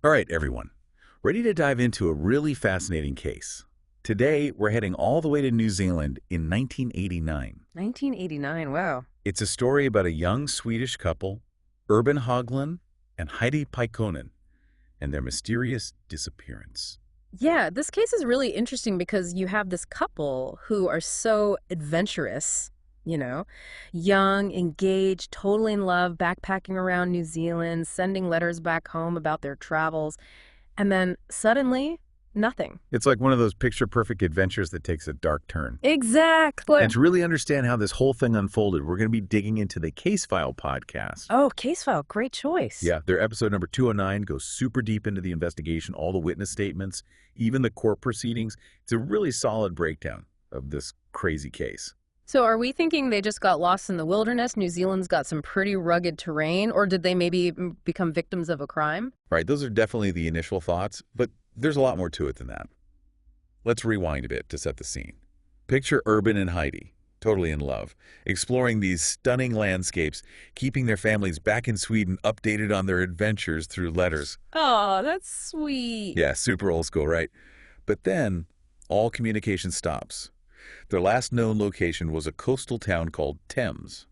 All right, everyone. Ready to dive into a really fascinating case. Today, we're heading all the way to New Zealand in 1989. 1989, wow. It's a story about a young Swedish couple, Urban Hoagland and Heidi Packinan, and their mysterious disappearance. Yeah, this case is really interesting because you have this couple who are so adventurous, you know, young, engaged, totally in love, backpacking around New Zealand, sending letters back home about their travels, and then suddenly, nothing. It's like one of those picture-perfect adventures that takes a dark turn. Exactly. And to really understand how this whole thing unfolded, we're going to be digging into the Case File podcast. Oh, case file, great choice. Yeah, their episode number 209 goes super deep into the investigation, all the witness statements, even the court proceedings. It's a really solid breakdown of this crazy case. So are we thinking they just got lost in the wilderness? New Zealand's got some pretty rugged terrain, or did they maybe become victims of a crime? Right, those are definitely the initial thoughts, but there's a lot more to it than that. Let's rewind a bit to set the scene. Picture Urban and Heidi, totally in love, exploring these stunning landscapes, keeping their families back in Sweden updated on their adventures through letters. Oh, that's sweet. Yeah, super old school, right? But then, all communication stops. Their last known location was a coastal town called Thames.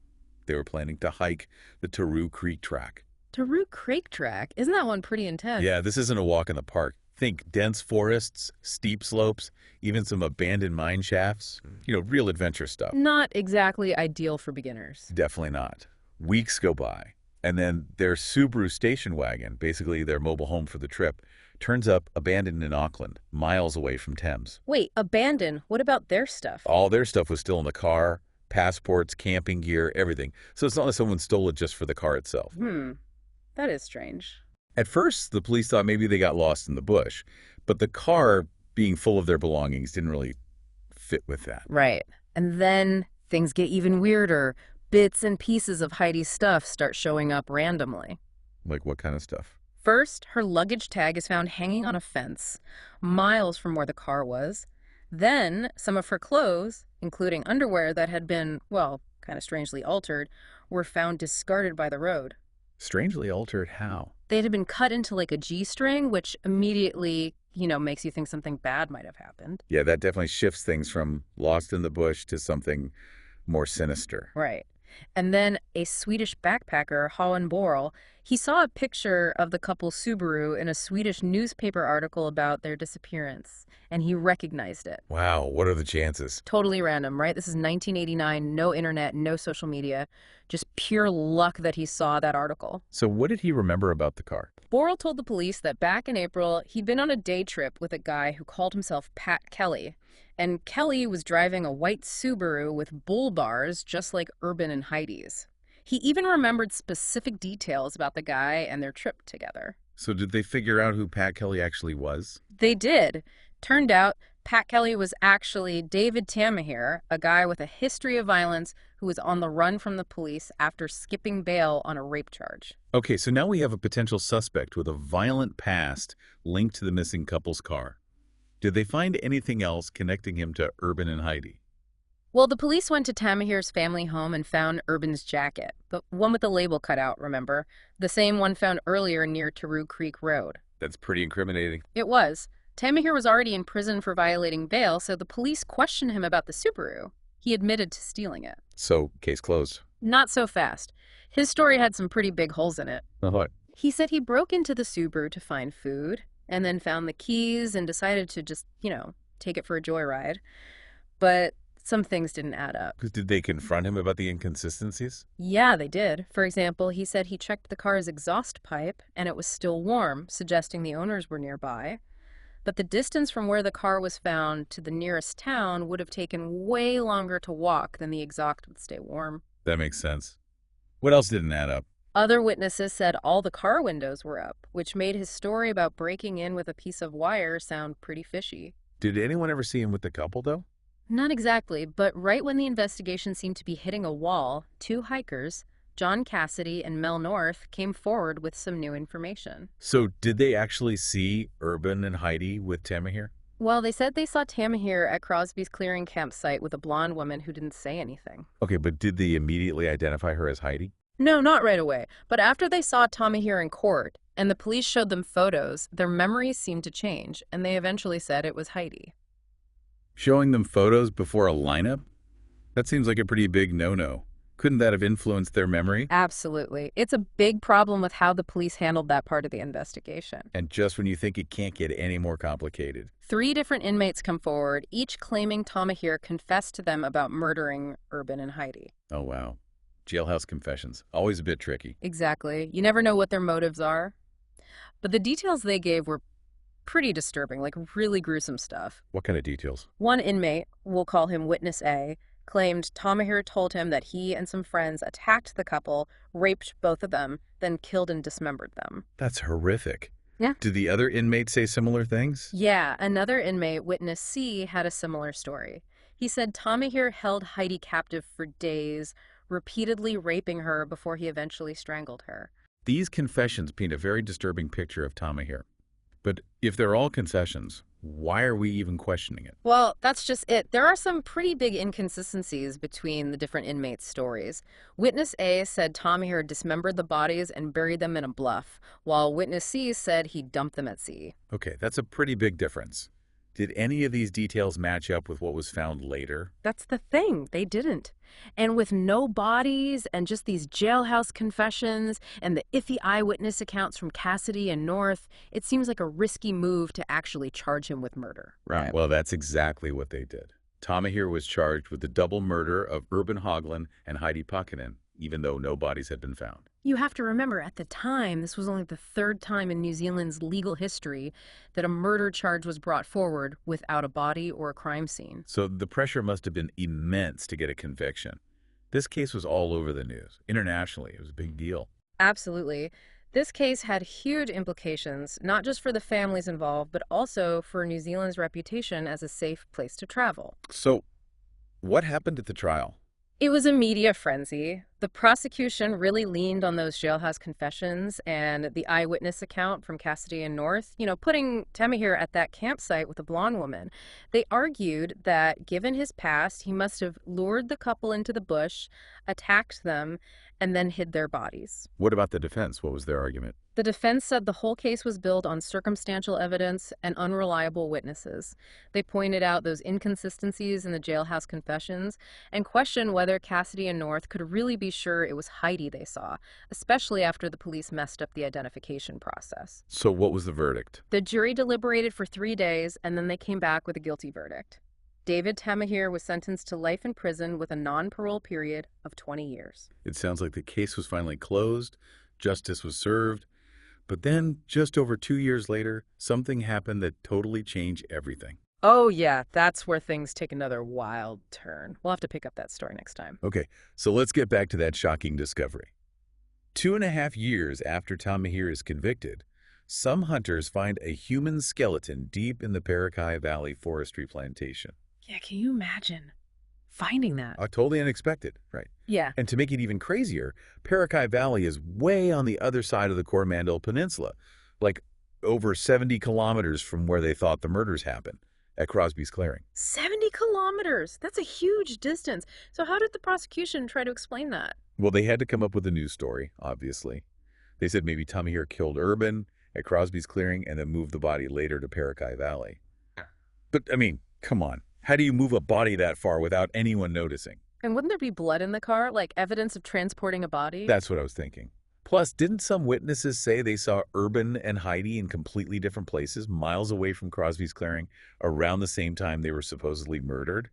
They were planning to hike the Taroo Creek track. Taroo Creek track? Isn't that one pretty intense? Yeah, this isn't a walk in the park. Think dense forests, steep slopes, even some abandoned mine shafts. Real adventure stuff. Not exactly ideal for beginners. Definitely not. Weeks go by, and then their Subaru station wagon, basically their mobile home for the trip, turns up abandoned in Auckland, miles away from Thames. Wait, abandoned? What about their stuff? All their stuff was still in the car, passports, camping gear, everything. So it's not like someone stole it just for the car itself. That is strange. At first, the police thought maybe they got lost in the bush, but the car being full of their belongings didn't really fit with that. Right. And then things get even weirder. Bits and pieces of Heidi's stuff start showing up randomly. Like what kind of stuff? First, her luggage tag is found hanging on a fence, miles from where the car was. Then, some of her clothes, including underwear that had been, well, kind of strangely altered, were found discarded by the road. Strangely altered how? They had been cut into like a G-string, which immediately, makes you think something bad might have happened. Yeah, that definitely shifts things from lost in the bush to something more sinister. Right. And then a Swedish backpacker, Hogan, he saw a picture of the couple's Subaru in a Swedish newspaper article about their disappearance, and he recognized it. Wow, what are the chances? Totally random, right? This is 1989, no internet, no social media, just pure luck that he saw that article. So what did he remember about the car? Borrell told the police that back in April, he'd been on a day trip with a guy who called himself Pat Kelly. And Kelly was driving a white Subaru with bull bars, just like Urban and Heidi's. He even remembered specific details about the guy and their trip together. So did they figure out who Pat Kelly actually was? They did. Turned out, Pat Kelly was actually David Tamahir, a guy with a history of violence who was on the run from the police after skipping bail on a rape charge. Okay, so now we have a potential suspect with a violent past linked to the missing couple's car. Did they find anything else connecting him to Urban and Heidi? Well, the police went to Tamahir's family home and found Urban's jacket, but one with the label cut out, remember? The same one found earlier near Taroo Creek Road. That's pretty incriminating. It was. Tamahir was already in prison for violating bail, so the police questioned him about the Subaru. He admitted to stealing it. So, case closed. Not so fast. His story had some pretty big holes in it. What? He said he broke into the Subaru to find food, and then found the keys and decided to just, take it for a joyride. But some things didn't add up. Did they confront him about the inconsistencies? Yeah, they did. For example, he said he checked the car's exhaust pipe, and it was still warm, suggesting the owners were nearby. But the distance from where the car was found to the nearest town would have taken way longer to walk than the exhaust would stay warm. That makes sense. What else didn't add up? Other witnesses said all the car windows were up, which made his story about breaking in with a piece of wire sound pretty fishy. Did anyone ever see him with the couple, though? Not exactly, but right when the investigation seemed to be hitting a wall, two hikers, John Cassidy and Mel North, came forward with some new information. So did they actually see Urban and Heidi with Tamahir? Well, they said they saw Tamahir at Crosby's clearing campsite with a blonde woman who didn't say anything. Okay, but did they immediately identify her as Heidi? No, not right away. But after they saw Tamahir in court And the police showed them photos. Their memories seemed to change, and they eventually said it was Heidi. Showing them photos before a lineup? That seems like a pretty big no-no. Couldn't that have influenced their memory? Absolutely. It's a big problem with how the police handled that part of the investigation. And just when you think it can't get any more complicated. 3 different inmates come forward, each claiming Tamahir confessed to them about murdering Urban and Heidi. Oh, wow. Jailhouse confessions. Always a bit tricky. Exactly. You never know what their motives are. But the details they gave were pretty disturbing, like really gruesome stuff. What kind of details? One inmate, we'll call him Witness A, claimed Tamahir told him that he and some friends attacked the couple, raped both of them, then killed and dismembered them. That's horrific. Yeah. Did the other inmates say similar things? Yeah, another inmate, Witness C, had a similar story. He said Tamahir held Heidi captive for days, repeatedly raping her before he eventually strangled her. These confessions paint a very disturbing picture of Tamahir. But if they're all confessions, why are we even questioning it? Well, that's just it. There are some pretty big inconsistencies between the different inmates' stories. Witness A said Tamahir dismembered the bodies and buried them in a bluff, while Witness C said he dumped them at sea. Okay, that's a pretty big difference. Did any of these details match up with what was found later? That's the thing. They didn't. And with no bodies and just these jailhouse confessions and the iffy eyewitness accounts from Cassidy and North, it seems like a risky move to actually charge him with murder. Right. Well, that's exactly what they did. Tamahir was charged with the double murder of Urban Hoagland and Heidi Packinan, even though no bodies had been found. You have to remember, at the time, this was only the 3rd time in New Zealand's legal history that a murder charge was brought forward without a body or a crime scene. So the pressure must have been immense to get a conviction. This case was all over the news. Internationally, it was a big deal. Absolutely. This case had huge implications, not just for the families involved, but also for New Zealand's reputation as a safe place to travel. So what happened at the trial? It was a media frenzy. The prosecution really leaned on those jailhouse confessions and the eyewitness account from Cassidy and North, putting Tamahir at that campsite with a blonde woman. They argued that given his past, he must have lured the couple into the bush, attacked them, and then hid their bodies. What about the defense? What was their argument? The defense said the whole case was built on circumstantial evidence and unreliable witnesses. They pointed out those inconsistencies in the jailhouse confessions and questioned whether Cassidy and North could really be sure it was Heidi they saw, especially after the police messed up the identification process. So what was the verdict? The jury deliberated for 3 days, and then they came back with a guilty verdict. David Tamahir was sentenced to life in prison with a non-parole period of 20 years. It sounds like the case was finally closed, justice was served, but then just over 2 years later, something happened that totally changed everything. Oh yeah, that's where things take another wild turn. We'll have to pick up that story next time. Okay, so let's get back to that shocking discovery. 2.5 years after Tamahir is convicted, some hunters find a human skeleton deep in the Packinan Valley forestry plantation. Yeah, can you imagine finding that? Totally unexpected, right? Yeah. And to make it even crazier, Packinan Valley is way on the other side of the Coromandel Peninsula, like over 70 kilometers from where they thought the murders happened, at Crosby's Clearing. 70 kilometers! That's a huge distance. So how did the prosecution try to explain that? Well, they had to come up with a news story, obviously. They said maybe Tamahir killed Urban at Crosby's Clearing and then moved the body later to Packinan Valley. But, I mean, come on. How do you move a body that far without anyone noticing? And wouldn't there be blood in the car, like evidence of transporting a body? That's what I was thinking. Plus, didn't some witnesses say they saw Urban and Heidi in completely different places, miles away from Crosby's Clearing, around the same time they were supposedly murdered?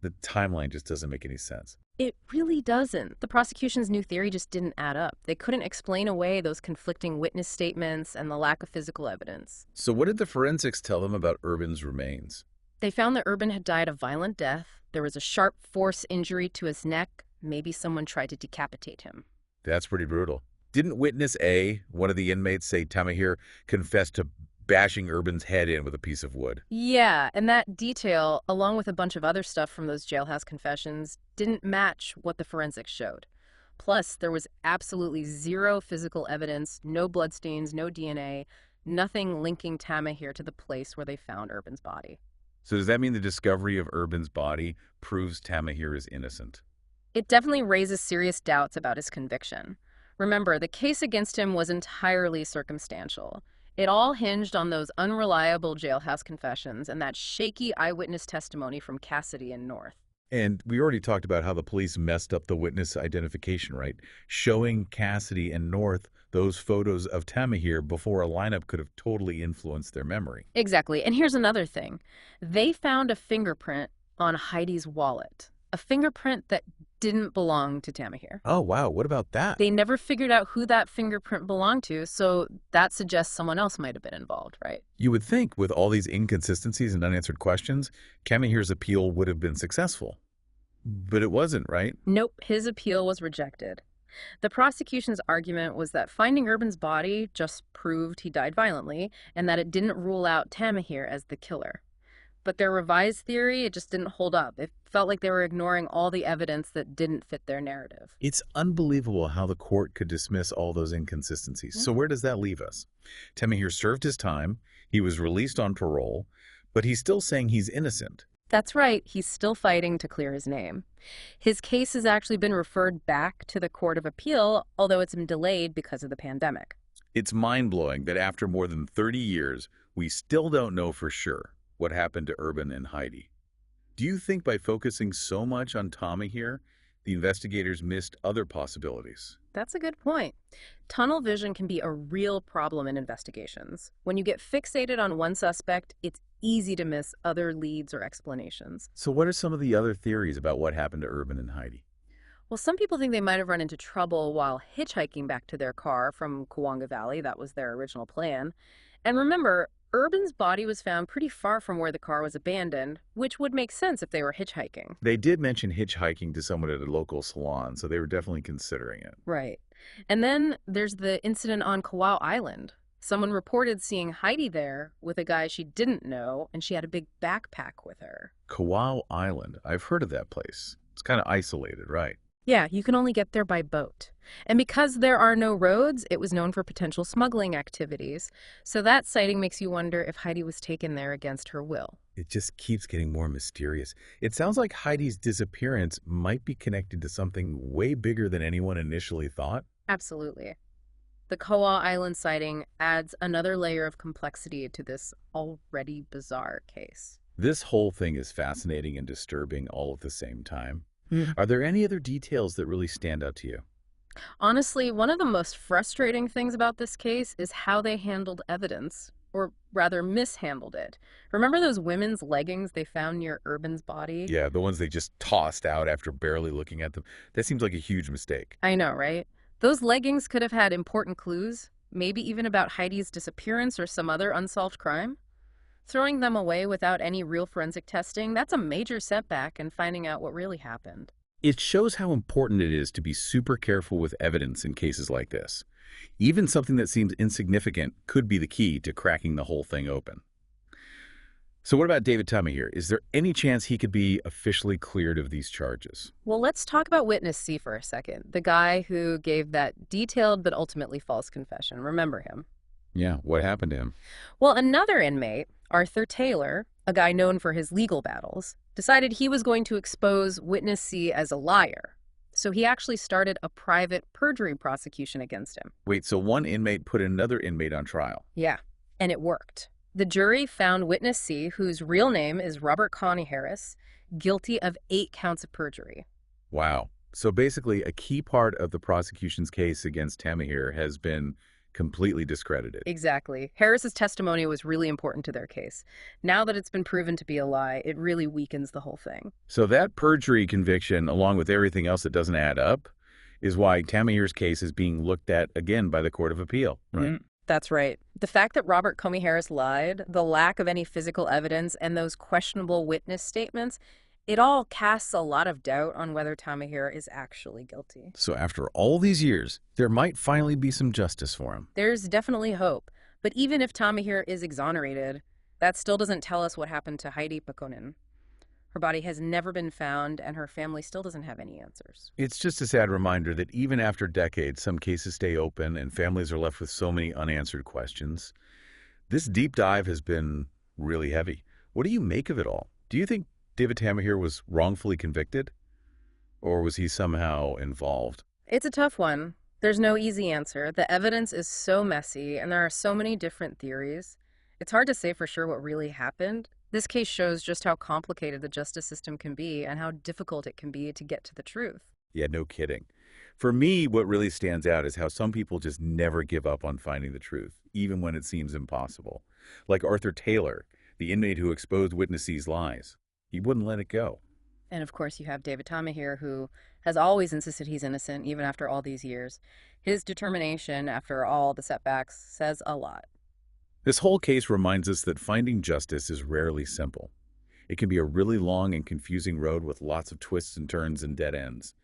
The timeline just doesn't make any sense. It really doesn't. The prosecution's new theory just didn't add up. They couldn't explain away those conflicting witness statements and the lack of physical evidence. So what did the forensics tell them about Urban's remains? They found that Urban had died a violent death. There was a sharp force injury to his neck. Maybe someone tried to decapitate him. That's pretty brutal. Didn't witness A, one of the inmates, say Tamahir confessed to bashing Urban's head in with a piece of wood? Yeah, and that detail, along with a bunch of other stuff from those jailhouse confessions, didn't match what the forensics showed. Plus, there was absolutely zero physical evidence, no bloodstains, no DNA, nothing linking Tamahir to the place where they found Urban's body. So does that mean the discovery of Urban's body proves Tamahir is innocent? It definitely raises serious doubts about his conviction. Remember, the case against him was entirely circumstantial. It all hinged on those unreliable jailhouse confessions and that shaky eyewitness testimony from Cassidy and North. And we already talked about how the police messed up the witness identification, right? Showing Cassidy and North those photos of Tamahir before a lineup could have totally influenced their memory. Exactly. And here's another thing. They found a fingerprint on Heidi's wallet, a fingerprint that didn't belong to Tamahir. Oh, wow. What about that? They never figured out who that fingerprint belonged to, so that suggests someone else might have been involved, right? You would think with all these inconsistencies and unanswered questions, Tamahir's appeal would have been successful. But it wasn't, right? Nope, his appeal was rejected. The prosecution's argument was that finding Urban's body just proved he died violently and that it didn't rule out Tamahir as the killer. But their revised theory, it just didn't hold up. It felt like they were ignoring all the evidence that didn't fit their narrative. It's unbelievable how the court could dismiss all those inconsistencies. So where does that leave us? Tamahir served his time, he was released on parole, but he's still saying he's innocent. That's right, he's still fighting to clear his name. His case has actually been referred back to the Court of Appeal, although it's been delayed because of the pandemic. It's mind-blowing that after more than 30 years, we still don't know for sure what happened to Urban and Heidi. Do you think by focusing so much on Tamahir, the investigators missed other possibilities? That's a good point. Tunnel vision can be a real problem in investigations. When you get fixated on one suspect, it's easy to miss other leads or explanations. So what are some of the other theories about what happened to Urban and Heidi? Well, some people think they might have run into trouble while hitchhiking back to their car from Kawanga Valley. That was their original plan. And remember, Urban's body was found pretty far from where the car was abandoned, which would make sense if they were hitchhiking. They did mention hitchhiking to someone at a local salon, so they were definitely considering it. Right. And then there's the incident on Kauai Island. Someone reported seeing Heidi there with a guy she didn't know, and she had a big backpack with her. Kauai Island. I've heard of that place. It's kind of isolated, right? Yeah, you can only get there by boat. And because there are no roads, it was known for potential smuggling activities. So that sighting makes you wonder if Heidi was taken there against her will. It just keeps getting more mysterious. It sounds like Heidi's disappearance might be connected to something way bigger than anyone initially thought. Absolutely. The Kauai Island sighting adds another layer of complexity to this already bizarre case. This whole thing is fascinating and disturbing all at the same time. Are there any other details that really stand out to you? Honestly, one of the most frustrating things about this case is how they handled evidence, or rather mishandled it. Remember those women's leggings they found near Urban's body? Yeah, the ones they just tossed out after barely looking at them. That seems like a huge mistake. I know, right? Those leggings could have had important clues, maybe even about Heidi's disappearance or some other unsolved crime. Throwing them away without any real forensic testing, that's a major setback in finding out what really happened. It shows how important it is to be super careful with evidence in cases like this. Even something that seems insignificant could be the key to cracking the whole thing open. So what about David Tamahir? Is there any chance he could be officially cleared of these charges? Well, let's talk about witness C for a second. The guy who gave that detailed but ultimately false confession. Remember him? Yeah, what happened to him? Well, another inmate, Arthur Taylor, a guy known for his legal battles, decided he was going to expose witness C as a liar. So he actually started a private perjury prosecution against him. Wait, so one inmate put another inmate on trial? Yeah, and it worked. The jury found witness C, whose real name is Robert Connie Harris, guilty of 8 counts of perjury. Wow. So basically, a key part of the prosecution's case against Tamahir has been completely discredited. Exactly. Harris's testimony was really important to their case. Now that it's been proven to be a lie, it really weakens the whole thing. So that perjury conviction, along with everything else that doesn't add up, is why Tamahir's case is being looked at again by the Court of Appeal, right? That's right. The fact that Robert Comey Harris lied, the lack of any physical evidence, and those questionable witness statements, it all casts a lot of doubt on whether Tamahir is actually guilty. So after all these years, there might finally be some justice for him. There's definitely hope. But even if Tamahir is exonerated, that still doesn't tell us what happened to Heidi Packinan. Her body has never been found, and her family still doesn't have any answers. It's just a sad reminder that even after decades, some cases stay open and families are left with so many unanswered questions. This deep dive has been really heavy. What do you make of it all? Do you think David Tamahir was wrongfully convicted? Or was he somehow involved? It's a tough one. There's no easy answer. The evidence is so messy, and there are so many different theories. It's hard to say for sure what really happened. This case shows just how complicated the justice system can be and how difficult it can be to get to the truth. Yeah, no kidding. For me, what really stands out is how some people just never give up on finding the truth, even when it seems impossible. Like Arthur Taylor, the inmate who exposed witnesses' lies. He wouldn't let it go. And of course, you have David Tama here, who has always insisted he's innocent, even after all these years. His determination, after all the setbacks, says a lot. This whole case reminds us that finding justice is rarely simple. It can be a really long and confusing road with lots of twists and turns and dead ends.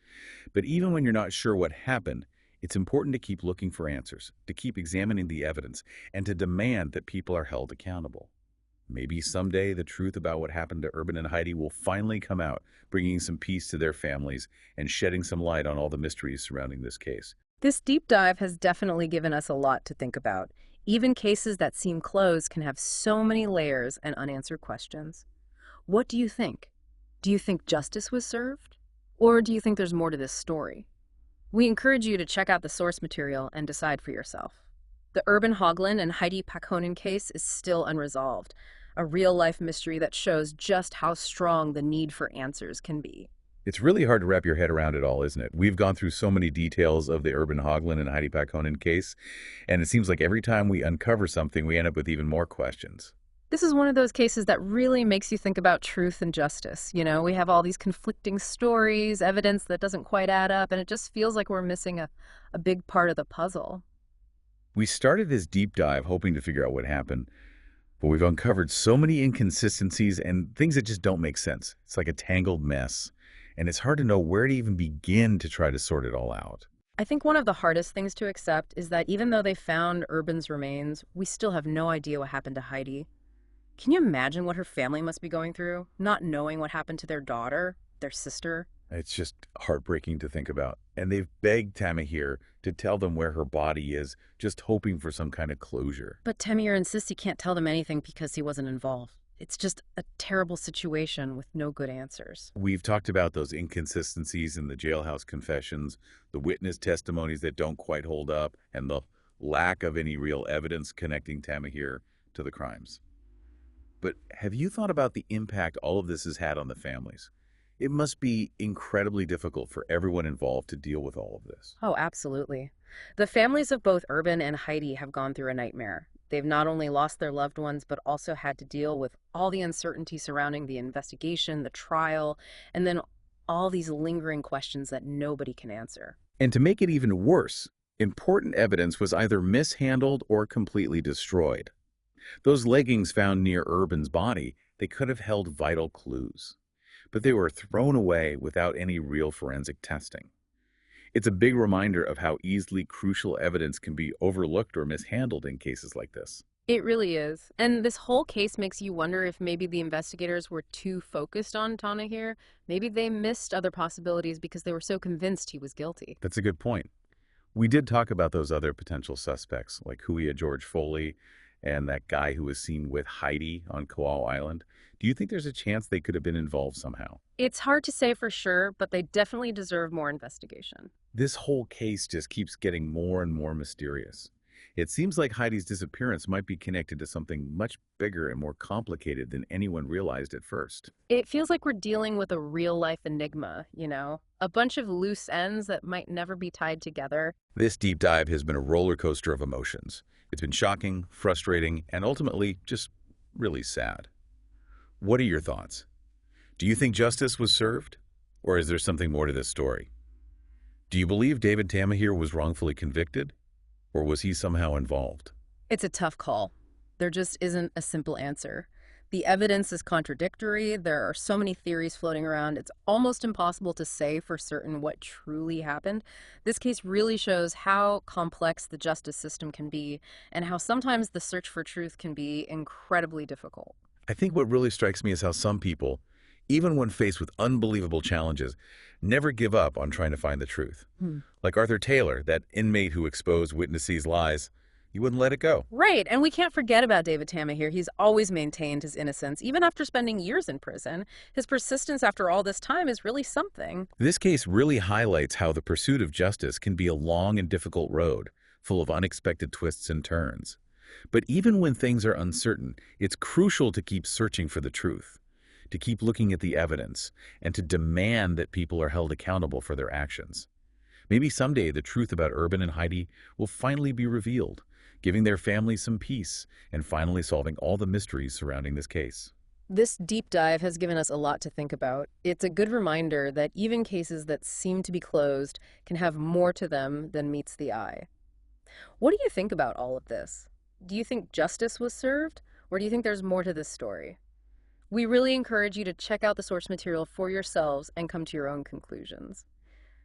But even when you're not sure what happened, it's important to keep looking for answers, to keep examining the evidence, and to demand that people are held accountable. Maybe someday the truth about what happened to Urban and Heidi will finally come out, bringing some peace to their families and shedding some light on all the mysteries surrounding this case. This deep dive has definitely given us a lot to think about. Even cases that seem closed can have so many layers and unanswered questions. What do you think? Do you think justice was served? Or do you think there's more to this story? We encourage you to check out the source material and decide for yourself. The Urban Hoagland and Heidi Packinan case is still unresolved, a real-life mystery that shows just how strong the need for answers can be. It's really hard to wrap your head around it all, isn't it? We've gone through so many details of the Urban Hoagland and Heidi Packinan case, and it seems like every time we uncover something, we end up with even more questions. This is one of those cases that really makes you think about truth and justice. You know, we have all these conflicting stories, evidence that doesn't quite add up, and it just feels like we're missing a big part of the puzzle. We started this deep dive hoping to figure out what happened, but we've uncovered so many inconsistencies and things that just don't make sense. It's like a tangled mess, and it's hard to know where to even begin to try to sort it all out. I think one of the hardest things to accept is that even though they found Urban's remains, we still have no idea what happened to Heidi. Can you imagine what her family must be going through, not knowing what happened to their daughter, their sister? It's just heartbreaking to think about. And they've begged Tamahir to tell them where her body is, just hoping for some kind of closure. But Tamir insists he can't tell them anything because he wasn't involved. It's just a terrible situation with no good answers. We've talked about those inconsistencies in the jailhouse confessions, the witness testimonies that don't quite hold up, and the lack of any real evidence connecting Tamahir to the crimes. But have you thought about the impact all of this has had on the families? It must be incredibly difficult for everyone involved to deal with all of this. Oh, absolutely. The families of both Urban and Heidi have gone through a nightmare. They've not only lost their loved ones, but also had to deal with all the uncertainty surrounding the investigation, the trial, and then all these lingering questions that nobody can answer. And to make it even worse, important evidence was either mishandled or completely destroyed. Those leggings found near Urban's body, they could have held vital clues. But they were thrown away without any real forensic testing. It's a big reminder of how easily crucial evidence can be overlooked or mishandled in cases like this. It really is. And this whole case makes you wonder if maybe the investigators were too focused on Tana here. Maybe they missed other possibilities because they were so convinced he was guilty. That's a good point. We did talk about those other potential suspects, like Huia George Foley and that guy who was seen with Heidi on Kauai Island. Do you think there's a chance they could have been involved somehow? It's hard to say for sure, but they definitely deserve more investigation. This whole case just keeps getting more and more mysterious. It seems like Heidi's disappearance might be connected to something much bigger and more complicated than anyone realized at first. It feels like we're dealing with a real-life enigma, you know? A bunch of loose ends that might never be tied together. This deep dive has been a roller coaster of emotions. It's been shocking, frustrating, and ultimately just really sad. What are your thoughts? Do you think justice was served? Or is there something more to this story? Do you believe David Tamahir was wrongfully convicted? Or was he somehow involved? It's a tough call. There just isn't a simple answer. The evidence is contradictory. There are so many theories floating around. It's almost impossible to say for certain what truly happened. This case really shows how complex the justice system can be and how sometimes the search for truth can be incredibly difficult. I think what really strikes me is how some people, even when faced with unbelievable challenges, never give up on trying to find the truth. Like Arthur Taylor, that inmate who exposed witnesses' lies. You wouldn't let it go. Right, and we can't forget about David Tama here. He's always maintained his innocence, even after spending years in prison. His persistence after all this time is really something. This case really highlights how the pursuit of justice can be a long and difficult road, full of unexpected twists and turns. But even when things are uncertain, it's crucial to keep searching for the truth, to keep looking at the evidence, and to demand that people are held accountable for their actions. Maybe someday the truth about Urban and Heidi will finally be revealed, giving their families some peace and finally solving all the mysteries surrounding this case. This deep dive has given us a lot to think about. It's a good reminder that even cases that seem to be closed can have more to them than meets the eye. What do you think about all of this? Do you think justice was served, or do you think there's more to this story? We really encourage you to check out the source material for yourselves and come to your own conclusions.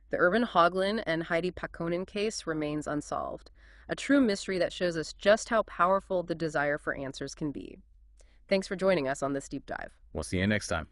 The Urban Hoagland and Heidi Packinan case remains unsolved, a true mystery that shows us just how powerful the desire for answers can be. Thanks for joining us on this deep dive. We'll see you next time.